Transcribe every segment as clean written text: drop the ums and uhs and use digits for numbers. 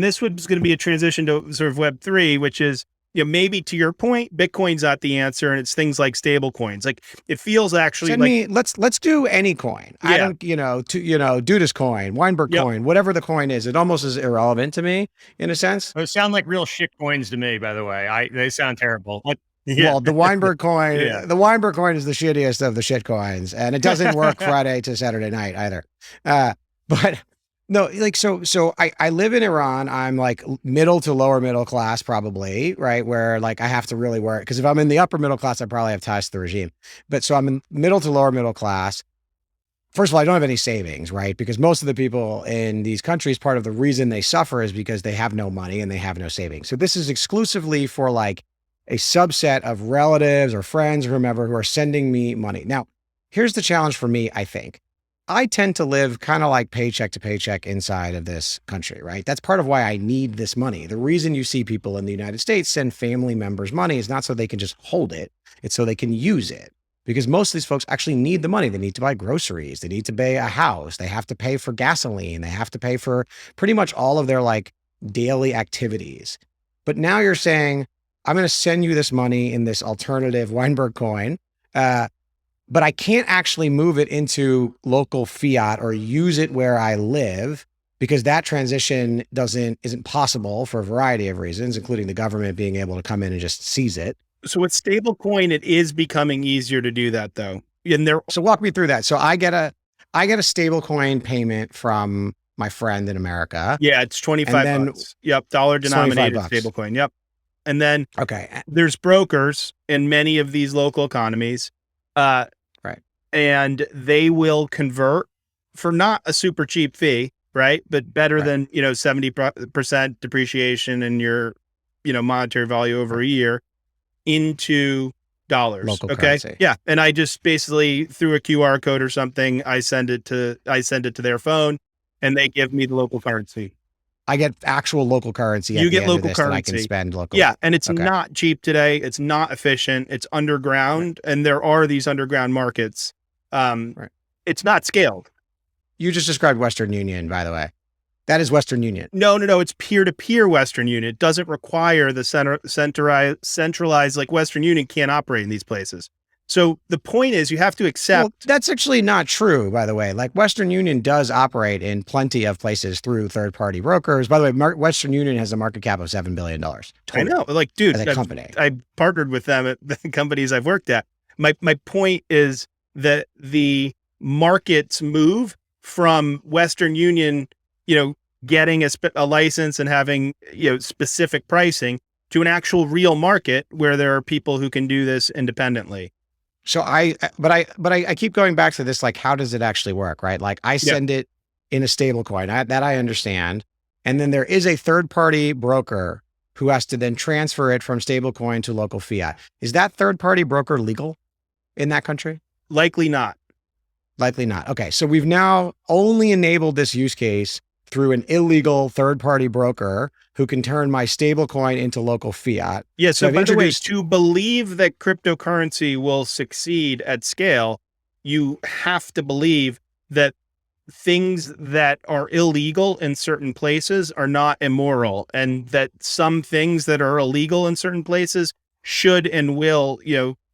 This was going to be a transition to sort of Web3, which is, maybe to your point, Bitcoin's not the answer, and it's things like stable coins. Like it feels actually let's do any coin. Yeah. I don't, Dudas coin, Weinberg coin, whatever the coin is, it almost is irrelevant to me in a sense. Those sound like real shit coins to me, by the way. They sound terrible. Well, the Weinberg coin, the Weinberg coin is the shittiest of the shit coins, and it doesn't work Friday to Saturday night either. But no, like, so I live in Iran. I'm like middle to lower middle class, probably, right? Where like I have to really work, because if I'm in the upper middle class, I probably have ties to the regime. But so I'm in middle to lower middle class. First of all, I don't have any savings, right? Because most of the people in these countries, part of the reason they suffer is because they have no money and they have no savings. So this is exclusively for like a subset of relatives or friends or whomever who are sending me money. Now, here's the challenge for me, I think. I tend to live kind of like paycheck to paycheck inside of this country, right? That's part of why I need this money. The reason you see people in the United States send family members money is not so they can just hold it. It's so they can use it. Because most of these folks actually need the money. They need to buy groceries. They need to buy a house. They have to pay for gasoline. They have to pay for pretty much all of their like daily activities. But now you're saying, I'm going to send you this money in this alternative Weinberg coin, but I can't actually move it into local fiat or use it where I live, because that transition isn't possible for a variety of reasons, including the government being able to come in and just seize it. So with stablecoin, it is becoming easier to do that, though. So walk me through that. So I get a stablecoin payment from my friend in America. Yeah, it's $25. Yep, dollar denominated stablecoin. Yep. And then there's brokers in many of these local economies. Right. And they will convert for not a super cheap fee, right? But better than, 70% depreciation in your, monetary value over a year into dollars. Local currency. Yeah. And I just basically through a QR code or something, I send it to their phone and they give me the local currency. I get actual local currency. You get local currency. I can spend local. Yeah. And it's not cheap today. It's not efficient. It's underground. Right. And there are these underground markets. It's not scaled. You just described Western Union, by the way. That is Western Union. No. It's peer-to-peer Western Union. It doesn't require the centralized, like Western Union can't operate in these places. So the point is you have to accept. Well, that's actually not true, by the way. Like Western Union does operate in plenty of places through third-party brokers. By the way, Western Union has a market cap of $7 billion. Total, I know. Like, dude, as a company. I partnered with them at the companies I've worked at. My point is that the markets move from Western Union, getting a license and having, specific pricing to an actual real market where there are people who can do this independently. So I keep going back to this, like, how does it actually work, right? Like I send it in a stable coin, that I understand. And then there is a third-party broker who has to then transfer it from stable coin to local fiat. Is that third-party broker legal in that country? Likely not. Likely not. Okay. So we've now only enabled this use case through an illegal third-party broker who can turn my stable coin into local fiat. Yeah. So by the way, to believe that cryptocurrency will succeed at scale, you have to believe that things that are illegal in certain places are not immoral, and that some things that are illegal in certain places should and will,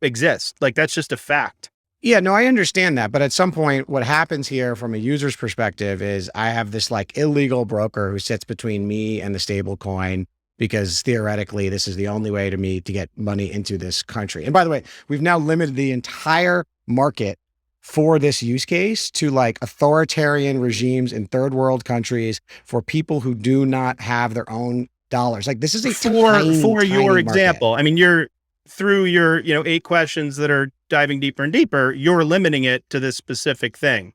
exist. Like that's just a fact. Yeah, no, I understand that. But at some point, what happens here from a user's perspective is I have this like illegal broker who sits between me and the stable coin, because theoretically, this is the only way to me to get money into this country. And by the way, we've now limited the entire market for this use case to like authoritarian regimes in third world countries for people who do not have their own dollars. Like this is a for your example. Market. I mean, you're through your 8 questions that are diving deeper and deeper, you're limiting it to this specific thing,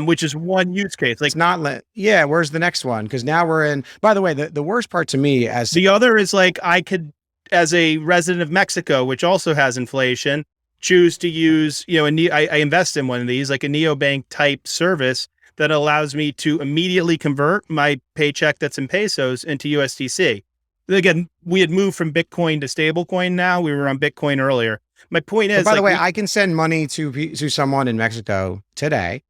which is one use case. Like it's not where's the next one? Because now we're in, by the way, the worst part to me as the other is like, I could, as a resident of Mexico, which also has inflation, choose to use, I invest in one of these, like a neobank type service that allows me to immediately convert my paycheck that's in pesos into USDC. Again, we had moved from Bitcoin to stablecoin. Now we were on Bitcoin earlier. My point is, by the way, I can send money to someone in Mexico today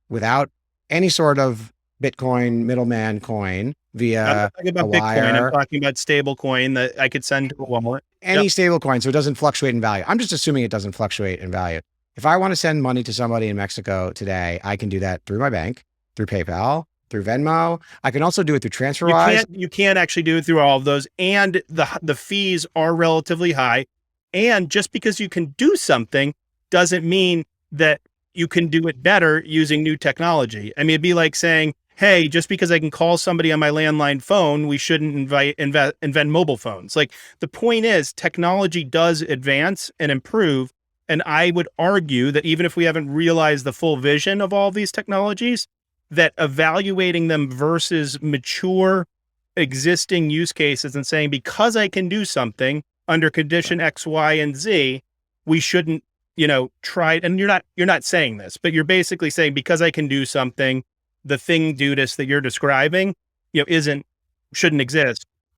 without any sort of Bitcoin middleman coin I'm via not talking about a Bitcoin. wire. I'm talking about stable coin that I could send to a wallet. Any stable coin, so it doesn't fluctuate in value. I'm just assuming it doesn't fluctuate in value. If I want to send money to somebody in Mexico today, I can do that through my bank, through PayPal, through Venmo. I can also do it through TransferWise. You can't actually do it through all of those, and the fees are relatively high. And just because you can do something doesn't mean that you can do it better using new technology. I mean, it'd be like saying, hey, just because I can call somebody on my landline phone, we shouldn't invent mobile phones. Like, the point is, technology does advance and improve. And I would argue that even if we haven't realized the full vision of all of these technologies, that evaluating them versus mature existing use cases and saying, because I can do something under condition X, Y, and Z, we shouldn't, try. And you're not saying this, but you're basically saying, because I can do something, the thing Dudas that you're describing, shouldn't exist.